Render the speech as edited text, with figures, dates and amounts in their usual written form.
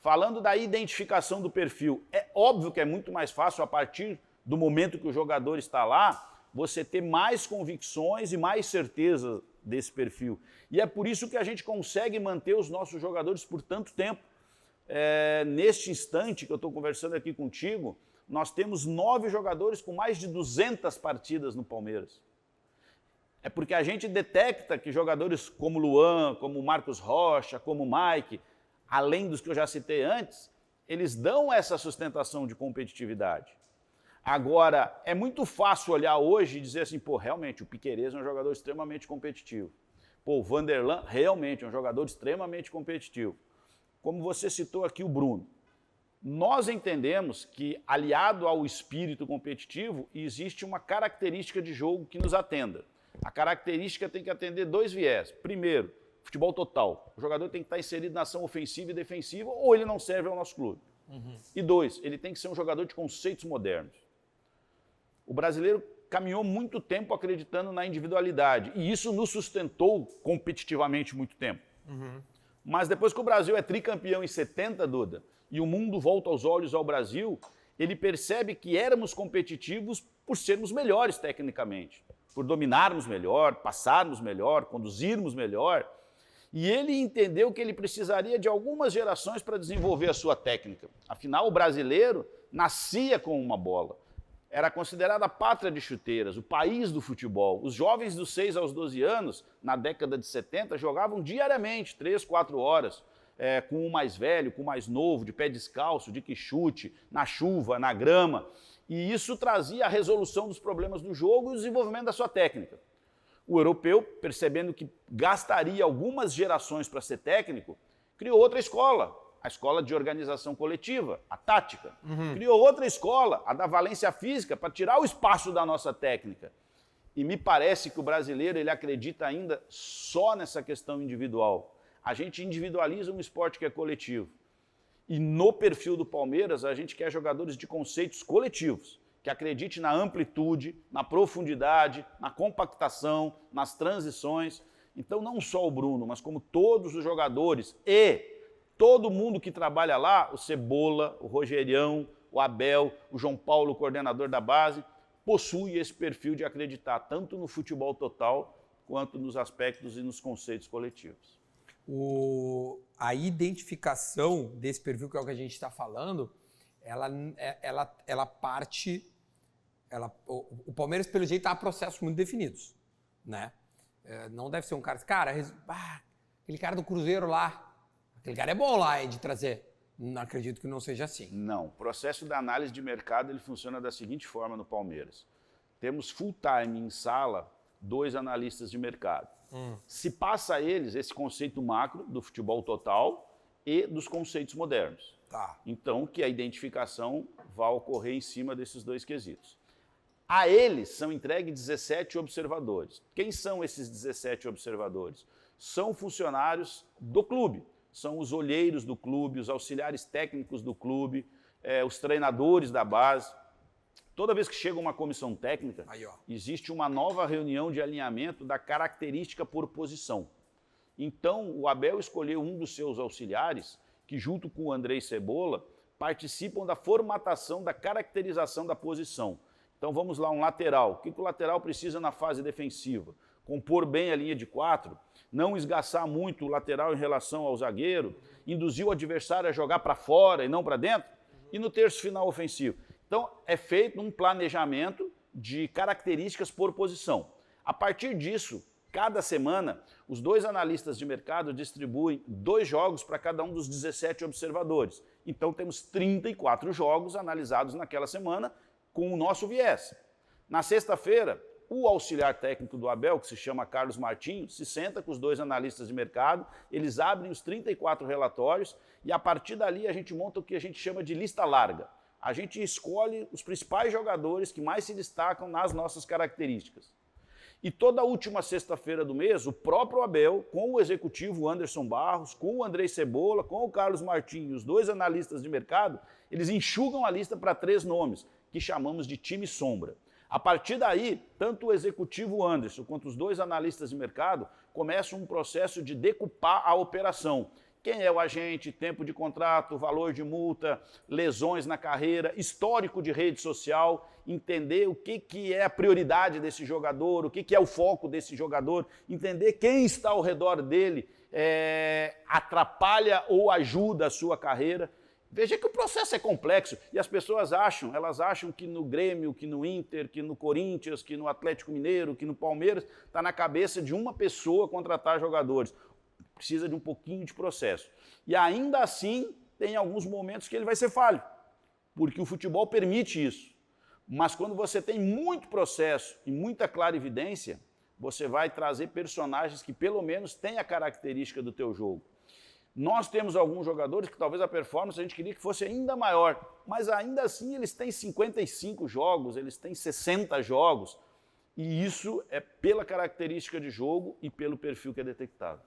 Falando da identificação do perfil, é óbvio que é muito mais fácil a partir do momento que o jogador está lá, você ter mais convicções e mais certeza desse perfil. E é por isso que a gente consegue manter os nossos jogadores por tanto tempo. Neste instante que eu estou conversando aqui contigo, nós temos 9 jogadores com mais de 200 partidas no Palmeiras. É porque a gente detecta que jogadores como Luan, como Marcos Rocha, como Mike, além dos que eu já citei antes, eles dão essa sustentação de competitividade. Agora, é muito fácil olhar hoje e dizer assim, pô, realmente, o Piquerez é um jogador extremamente competitivo. Pô, o Vanderlan realmente é um jogador extremamente competitivo. Como você citou aqui o Bruno. Nós entendemos que, aliado ao espírito competitivo, existe uma característica de jogo que nos atenda. A característica tem que atender 2 viés. Primeiro, futebol total. O jogador tem que estar inserido na ação ofensiva e defensiva ou ele não serve ao nosso clube. E 2, ele tem que ser um jogador de conceitos modernos. O brasileiro caminhou muito tempo acreditando na individualidade e isso nos sustentou competitivamente muito tempo. Mas depois que o Brasil é tricampeão em 70, Duda, e o mundo volta os olhos ao Brasil, ele percebe que éramos competitivos por sermos melhores tecnicamente, por dominarmos melhor, passarmos melhor, conduzirmos melhor. E ele entendeu que ele precisaria de algumas gerações para desenvolver a sua técnica. Afinal, o brasileiro nascia com uma bola. Era considerada a pátria de chuteiras, o país do futebol. Os jovens dos 6 aos 12 anos, na década de 70, jogavam diariamente, 3, 4 horas, com o mais velho, com o mais novo, de pé descalço, de quichute, na chuva, na grama. E isso trazia a resolução dos problemas do jogo e o desenvolvimento da sua técnica. O europeu, percebendo que gastaria algumas gerações para ser técnico, criou outra escola, a escola de organização coletiva, a tática. Criou outra escola, a da valência física, para tirar o espaço da nossa técnica. E me parece que o brasileiro ele acredita ainda só nessa questão individual. A gente individualiza um esporte que é coletivo. E no perfil do Palmeiras, a gente quer jogadores de conceitos coletivos, que acredite na amplitude, na profundidade, na compactação, nas transições. Então, não só o Bruno, mas como todos os jogadores e todo mundo que trabalha lá, o Cebola, o Rogerião, o Abel, o João Paulo, o coordenador da base, possui esse perfil de acreditar tanto no futebol total quanto nos aspectos e nos conceitos coletivos. A identificação desse perfil, que é o que a gente está falando, ela parte... o Palmeiras, pelo jeito, há processos muito definidos, né? Não deve ser um cara... aquele cara do Cruzeiro lá, aquele cara é bom lá de trazer. Não acredito que não seja assim. Não. O processo da análise de mercado ele funciona da seguinte forma no Palmeiras. Temos full time em sala 2 analistas de mercado. Se passa a eles esse conceito macro do futebol total e dos conceitos modernos. Tá. Então, que a identificação vai ocorrer em cima desses 2 quesitos. A eles são entregues 17 observadores. Quem são esses 17 observadores? São funcionários do clube. São os olheiros do clube, os auxiliares técnicos do clube, os treinadores da base. Toda vez que chega uma comissão técnica, existe uma nova reunião de alinhamento da característica por posição. Então, o Abel escolheu um dos seus auxiliares, que junto com o Andrei Cebola, participam da formatação da caracterização da posição. Então vamos lá, um lateral. O que o lateral precisa na fase defensiva? Compor bem a linha de 4, não esgaçar muito o lateral em relação ao zagueiro, induzir o adversário a jogar para fora e não para dentro, e no terço final ofensivo. Então é feito um planejamento de características por posição. A partir disso, cada semana, os 2 analistas de mercado distribuem 2 jogos para cada um dos 17 observadores. Então temos 34 jogos analisados naquela semana com o nosso viés. Na sexta-feira, o auxiliar técnico do Abel, que se chama Carlos Martinho, se senta com os 2 analistas de mercado, eles abrem os 34 relatórios e a partir dali a gente monta o que a gente chama de lista larga. A gente escolhe os principais jogadores que mais se destacam nas nossas características. E toda a última sexta-feira do mês, o próprio Abel, com o executivo Anderson Barros, com o Andrei Cebola, com o Carlos Martins e os 2 analistas de mercado, eles enxugam a lista para 3 nomes, que chamamos de time sombra. A partir daí, tanto o executivo Anderson quanto os 2 analistas de mercado começam um processo de decupar a operação. quem é o agente, tempo de contrato, valor de multa, lesões na carreira, histórico de rede social, entender o que é a prioridade desse jogador, o que é o foco desse jogador, entender quem está ao redor dele, atrapalha ou ajuda a sua carreira. Veja que o processo é complexo e as pessoas elas acham que no Grêmio, que no Inter, que no Corinthians, que no Atlético Mineiro, que no Palmeiras, está na cabeça de uma pessoa contratar jogadores. Precisa de um pouquinho de processo. E ainda assim, tem alguns momentos que ele vai ser falho, porque o futebol permite isso. Mas quando você tem muito processo e muita clarividência, você vai trazer personagens que pelo menos têm a característica do teu jogo. Nós temos alguns jogadores que talvez a performance a gente queria que fosse ainda maior, mas ainda assim eles têm 55 jogos, eles têm 60 jogos, e isso é pela característica de jogo e pelo perfil que é detectado.